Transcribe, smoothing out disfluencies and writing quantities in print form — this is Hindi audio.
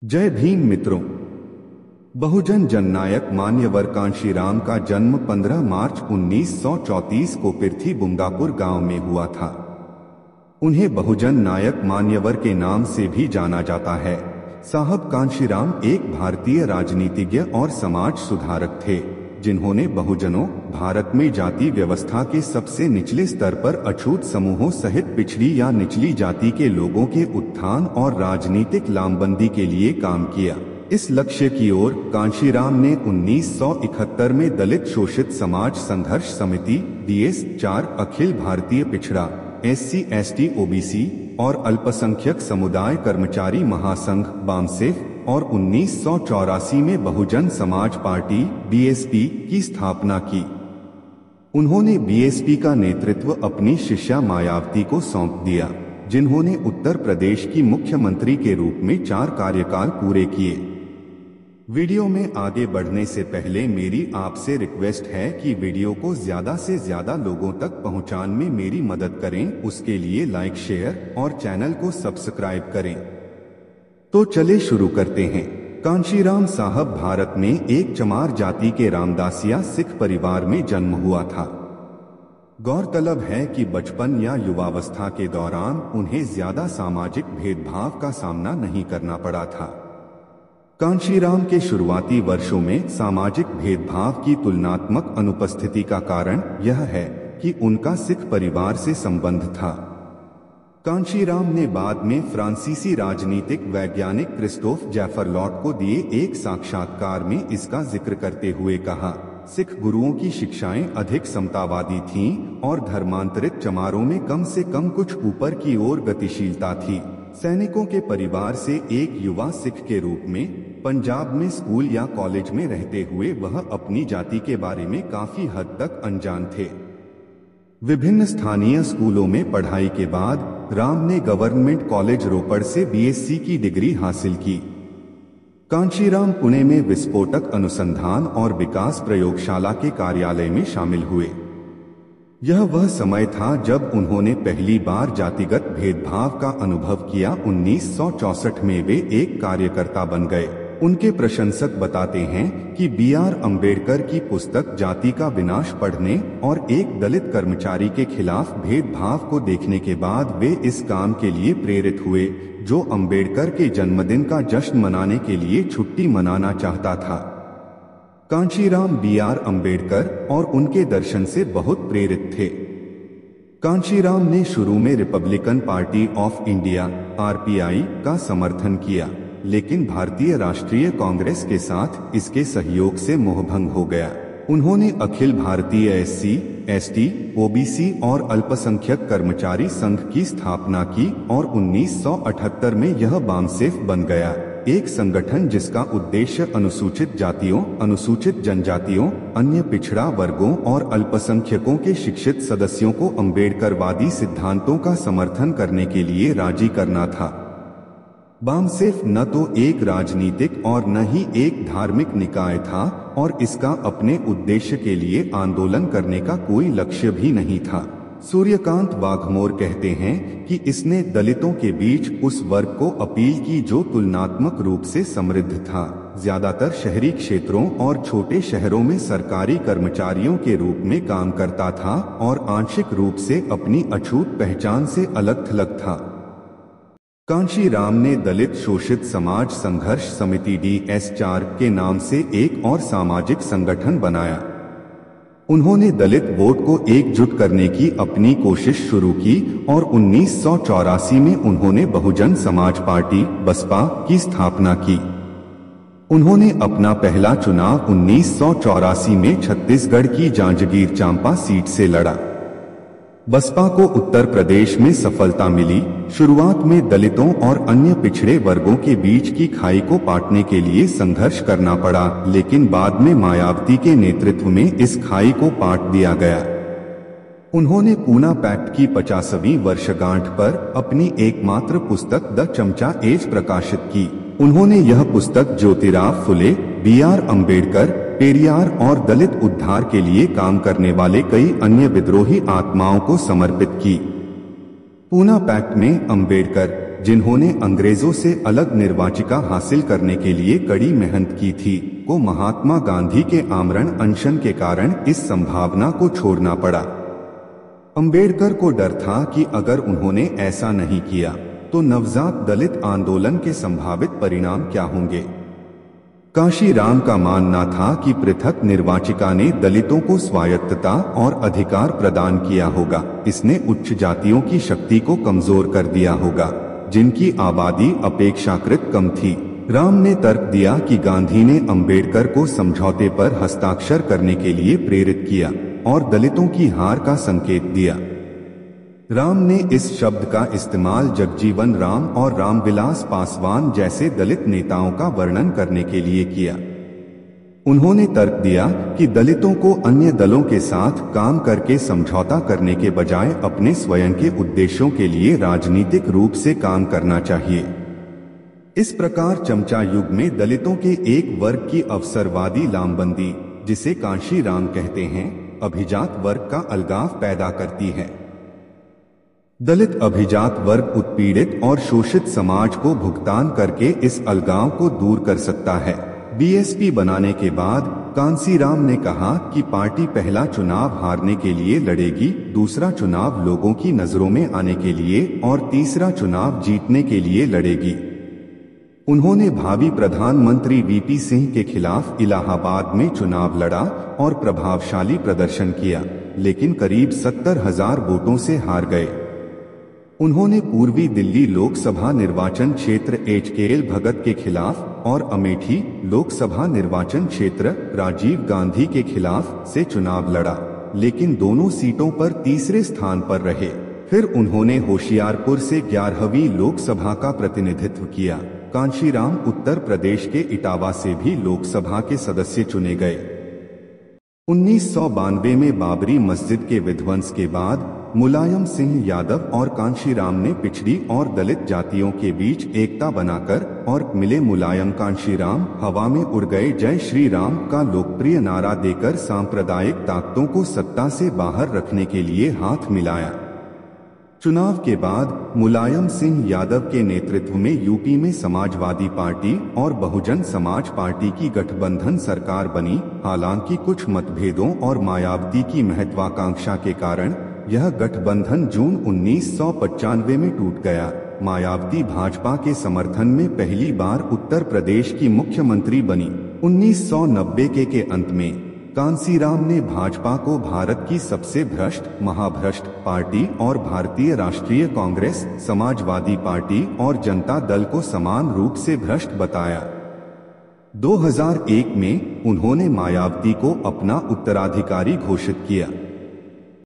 जय भीम मित्रों। बहुजन जननायक मान्यवर कांशीराम का जन्म 15 मार्च 1934 को पिर्थी बुंगापुर गांव में हुआ था। उन्हें बहुजन नायक मान्यवर के नाम से भी जाना जाता है। साहब कांशीराम एक भारतीय राजनीतिज्ञ और समाज सुधारक थे, जिन्होंने बहुजनों, भारत में जाति व्यवस्था के सबसे निचले स्तर पर अछूत समूहों सहित पिछड़ी या निचली जाति के लोगों के उत्थान और राजनीतिक लामबंदी के लिए काम किया। इस लक्ष्य की ओर कांशीराम ने 1971 में दलित शोषित समाज संघर्ष समिति DS-4, अखिल भारतीय पिछड़ा SC/ST OBC और अल्पसंख्यक समुदाय कर्मचारी महासंघ बामसेफ और 1984 में बहुजन समाज पार्टी BSP की स्थापना की। उन्होंने BSP का नेतृत्व अपनी शिष्या मायावती को सौंप दिया, जिन्होंने उत्तर प्रदेश की मुख्यमंत्री के रूप में 4 कार्यकाल पूरे किए। वीडियो में आगे बढ़ने से पहले मेरी आपसे रिक्वेस्ट है कि वीडियो को ज्यादा से ज्यादा लोगों तक पहुंचाने में मेरी मदद करें। उसके लिए लाइक, शेयर और चैनल को सब्सक्राइब करें। तो चले शुरू करते हैं। कांशीराम साहब भारत में एक चमार जाति के रामदासिया सिख परिवार में जन्म हुआ था। गौरतलब है कि बचपन या युवावस्था के दौरान उन्हें ज्यादा सामाजिक भेदभाव का सामना नहीं करना पड़ा था। कांशीराम के शुरुआती वर्षों में सामाजिक भेदभाव की तुलनात्मक अनुपस्थिति का कारण यह है कि उनका सिख परिवार से संबंध था। कांशीराम ने बाद में फ्रांसीसी राजनीतिक वैज्ञानिक क्रिस्टोफ जैफरलॉट को दिए एक साक्षात्कार में इसका जिक्र करते हुए कहा, सिख गुरुओं की शिक्षाएं अधिक समतावादी थीं और धर्मांतरित चमारों में कम से कम कुछ ऊपर की ओर गतिशीलता थी। सैनिकों के परिवार से एक युवा सिख के रूप में पंजाब में स्कूल या कॉलेज में रहते हुए वह अपनी जाति के बारे में काफी हद तक अनजान थे। विभिन्न स्थानीय स्कूलों में पढ़ाई के बाद राम ने गवर्नमेंट कॉलेज रोपड़ से BSc की डिग्री हासिल की। कांशीराम पुणे में विस्फोटक अनुसंधान और विकास प्रयोगशाला के कार्यालय में शामिल हुए। यह वह समय था जब उन्होंने पहली बार जातिगत भेदभाव का अनुभव किया। 1964 में वे एक कार्यकर्ता बन गए। उनके प्रशंसक बताते हैं कि BR अम्बेडकर की पुस्तक जाति का विनाश पढ़ने और एक दलित कर्मचारी के खिलाफ भेदभाव को देखने के बाद वे इस काम के लिए प्रेरित हुए, जो अम्बेडकर के जन्मदिन का जश्न मनाने के लिए छुट्टी मनाना चाहता था। कांशीराम BR अम्बेडकर और उनके दर्शन से बहुत प्रेरित थे। कांशीराम ने शुरू में Republican party of India RPI का समर्थन किया, लेकिन भारतीय राष्ट्रीय कांग्रेस के साथ इसके सहयोग से मोहभंग हो गया। उन्होंने अखिल भारतीय SC/ST OBC और अल्पसंख्यक कर्मचारी संघ की स्थापना की और 1978 में यह बामसेफ बन गया, एक संगठन जिसका उद्देश्य अनुसूचित जातियों, अनुसूचित जनजातियों, अन्य पिछड़ा वर्गों और अल्पसंख्यकों के शिक्षित सदस्यों को अम्बेडकरवादी सिद्धांतों का समर्थन करने के लिए राजी करना था। बामसेफ न तो एक राजनीतिक और न ही एक धार्मिक निकाय था और इसका अपने उद्देश्य के लिए आंदोलन करने का कोई लक्ष्य भी नहीं था। सूर्यकांत वाघमोर कहते हैं कि इसने दलितों के बीच उस वर्ग को अपील की जो तुलनात्मक रूप से समृद्ध था, ज्यादातर शहरी क्षेत्रों और छोटे शहरों में सरकारी कर्मचारियों के रूप में काम करता था और आंशिक रूप से अपनी अछूत पहचान से अलग थलग था। कांशीराम ने दलित शोषित समाज संघर्ष समिति DS-4 के नाम से एक और सामाजिक संगठन बनाया। उन्होंने दलित वोट को एकजुट करने की अपनी कोशिश शुरू की और 1984 में उन्होंने बहुजन समाज पार्टी बसपा की स्थापना की। उन्होंने अपना पहला चुनाव 1984 में छत्तीसगढ़ की जांजगीर चांपा सीट से लड़ा। बसपा को उत्तर प्रदेश में सफलता मिली। शुरुआत में दलितों और अन्य पिछड़े वर्गों के बीच की खाई को पाटने के लिए संघर्ष करना पड़ा, लेकिन बाद में मायावती के नेतृत्व में इस खाई को पाट दिया गया। उन्होंने पूना पैक्ट की 50वीं वर्षगांठ पर अपनी एकमात्र पुस्तक द चमचा एज प्रकाशित की। उन्होंने यह पुस्तक ज्योतिराव फुले, BR अम्बेडकर, पेरियार और दलित उद्धार के लिए काम करने वाले कई अन्य विद्रोही आत्माओं को समर्पित की। पूना पैक्ट में अम्बेडकर, जिन्होंने अंग्रेजों से अलग निर्वाचिका हासिल करने के लिए कड़ी मेहनत की थी, को महात्मा गांधी के आमरण अनशन के कारण इस संभावना को छोड़ना पड़ा। अंबेडकर को डर था कि अगर उन्होंने ऐसा नहीं किया तो नवजात दलित आंदोलन के संभावित परिणाम क्या होंगे। कांशीराम का मानना था कि पृथक निर्वाचिका ने दलितों को स्वायत्तता और अधिकार प्रदान किया होगा, इसने उच्च जातियों की शक्ति को कमजोर कर दिया होगा, जिनकी आबादी अपेक्षाकृत कम थी। राम ने तर्क दिया कि गांधी ने अंबेडकर को समझौते पर हस्ताक्षर करने के लिए प्रेरित किया और दलितों की हार का संकेत दिया। राम ने इस शब्द का इस्तेमाल जगजीवन राम और रामविलास पासवान जैसे दलित नेताओं का वर्णन करने के लिए किया। उन्होंने तर्क दिया कि दलितों को अन्य दलों के साथ काम करके समझौता करने के बजाय अपने स्वयं के उद्देश्यों के लिए राजनीतिक रूप से काम करना चाहिए। इस प्रकार चमचा युग में दलितों के एक वर्ग की अवसरवादी लामबंदी, जिसे कांशीराम कहते हैं, अभिजात वर्ग का अलगाव पैदा करती है। दलित अभिजात वर्ग उत्पीड़ित और शोषित समाज को भुगतान करके इस अलगाव को दूर कर सकता है। बीएसपी बनाने के बाद कांशीराम ने कहा कि पार्टी पहला चुनाव हारने के लिए लड़ेगी, दूसरा चुनाव लोगों की नजरों में आने के लिए और तीसरा चुनाव जीतने के लिए लड़ेगी। उन्होंने भावी प्रधानमंत्री वीपी सिंह के खिलाफ इलाहाबाद में चुनाव लड़ा और प्रभावशाली प्रदर्शन किया, लेकिन करीब 70,000 वोटों से हार गए। उन्होंने पूर्वी दिल्ली लोकसभा निर्वाचन क्षेत्र एचकेएल भगत के खिलाफ और अमेठी लोकसभा निर्वाचन क्षेत्र राजीव गांधी के खिलाफ से चुनाव लड़ा, लेकिन दोनों सीटों पर तीसरे स्थान पर रहे। फिर उन्होंने होशियारपुर से 11वीं लोकसभा का प्रतिनिधित्व किया। कांशीराम उत्तर प्रदेश के इटावा से भी लोकसभा के सदस्य चुने गए। 1992 में बाबरी मस्जिद के विध्वंस के बाद मुलायम सिंह यादव और कांशीराम ने पिछड़ी और दलित जातियों के बीच एकता बनाकर और मिले मुलायम कांशीराम हवा में उड़ गए जय श्री राम का लोकप्रिय नारा देकर सांप्रदायिक ताकतों को सत्ता से बाहर रखने के लिए हाथ मिलाया। चुनाव के बाद मुलायम सिंह यादव के नेतृत्व में यूपी में समाजवादी पार्टी और बहुजन समाज पार्टी की गठबंधन सरकार बनी। हालांकि कुछ मतभेदों और मायावती की महत्वाकांक्षा के कारण यह गठबंधन जून 1995 में टूट गया। मायावती भाजपा के समर्थन में पहली बार उत्तर प्रदेश की मुख्यमंत्री बनी। 1990 के अंत में कांशीराम ने भाजपा को भारत की सबसे भ्रष्ट, महाभ्रष्ट पार्टी और भारतीय राष्ट्रीय कांग्रेस, समाजवादी पार्टी और जनता दल को समान रूप से भ्रष्ट बताया। 2001 में उन्होंने मायावती को अपना उत्तराधिकारी घोषित किया।